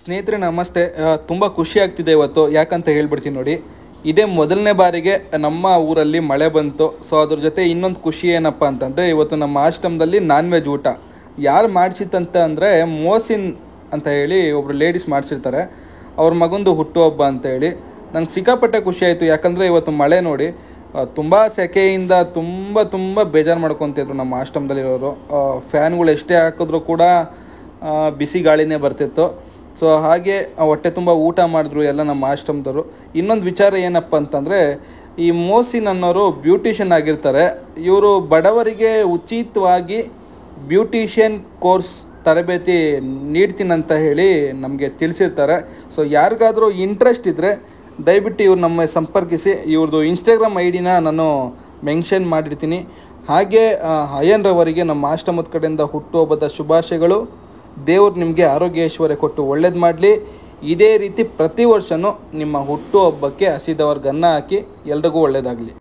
ಸ್ನೇಹಿತರೆ ನಮಸ್ತೆ. ತುಂಬ ಖುಷಿ ಆಗ್ತಿದೆ ಇವತ್ತು. ಯಾಕಂತ ಹೇಳ್ಬಿಡ್ತೀನಿ ನೋಡಿ, ಇದೇ ಮೊದಲನೇ ಬಾರಿಗೆ ನಮ್ಮ ಊರಲ್ಲಿ ಮಳೆ ಬಂತು. ಸೊ ಅದ್ರ ಜೊತೆ ಇನ್ನೊಂದು ಖುಷಿ ಏನಪ್ಪ ಅಂತಂದರೆ, ಇವತ್ತು ನಮ್ಮ ಆಶ್ರಮದಲ್ಲಿ ನಾನ್ ವೆಜ್ ಊಟ ಯಾರು ಮಾಡಿಸಿತ್ತಂತ ಅಂದರೆ ಮೋಸಿನ್ ಅಂತ ಹೇಳಿ ಒಬ್ರು ಲೇಡೀಸ್ ಮಾಡಿಸಿರ್ತಾರೆ. ಅವ್ರ ಮಗಂದು ಹುಟ್ಟುಹಬ್ಬ ಅಂತ ಹೇಳಿ ನಂಗೆ ಸಿಕ್ಕಾಪಟ್ಟೆ ಖುಷಿ ಆಯಿತು. ಯಾಕಂದರೆ ಇವತ್ತು ಮಳೆ ನೋಡಿ ತುಂಬ ಸೆಕೆಯಿಂದ ತುಂಬ ಬೇಜಾರು ಮಾಡ್ಕೊತಿದ್ರು ನಮ್ಮ ಆಶ್ರಮದಲ್ಲಿರೋರು. ಫ್ಯಾನ್ಗಳು ಎಷ್ಟೇ ಹಾಕಿದ್ರು ಕೂಡ ಬಿಸಿ ಗಾಳಿನೇ ಬರ್ತಿತ್ತು. ಸೊ ಹಾಗೆ ಹೊಟ್ಟೆ ತುಂಬ ಊಟ ಮಾಡಿದ್ರು ಎಲ್ಲ ನಮ್ಮ ಆಶ್ರಮದವರು. ಇನ್ನೊಂದು ವಿಚಾರ ಏನಪ್ಪ ಅಂತಂದರೆ, ಈ ಮೋಸಿನ್ ಅನ್ನೋರು ಬ್ಯೂಟಿಷಿಯನ್ ಆಗಿರ್ತಾರೆ. ಇವರು ಬಡವರಿಗೆ ಉಚಿತವಾಗಿ ಬ್ಯೂಟಿಷಿಯನ್ ಕೋರ್ಸ್ ತರಬೇತಿ ನೀಡ್ತೀನಂತ ಹೇಳಿ ನಮಗೆ ತಿಳಿಸಿರ್ತಾರೆ. ಸೊ ಯಾರಿಗಾದರೂ ಇಂಟ್ರೆಸ್ಟ್ ಇದ್ದರೆ ದಯವಿಟ್ಟು ಇವ್ರು ನಮ್ಮ ಸಂಪರ್ಕಿಸಿ. ಇವ್ರದ್ದು ಇನ್ಸ್ಟಾಗ್ರಾಮ್ ಐಡಿನ ನಾನು ಮೆನ್ಷನ್ ಮಾಡಿರ್ತೀನಿ. ಹಾಗೆ ಅಯ್ಯನ್ರವರಿಗೆ ನಮ್ಮ ಆಶ್ರಮದ ಕಡೆಯಿಂದ ಹುಟ್ಟುಹಬ್ಬದ ಶುಭಾಶಯಗಳು. ದೇವ್ರು ನಿಮಗೆ ಆರೋಗ್ಯ ಐಶ್ವರ್ಯ ಕೊಟ್ಟು ಒಳ್ಳೇದು ಮಾಡಲಿ. ಇದೇ ರೀತಿ ಪ್ರತಿ ವರ್ಷವೂ ನಿಮ್ಮ ಹುಟ್ಟುಹಬ್ಬಕ್ಕೆ ಹಸಿದವ್ರಿಗೆ ಅನ್ನ ಹಾಕಿ ಎಲ್ರಿಗೂ ಒಳ್ಳೆಯದಾಗಲಿ.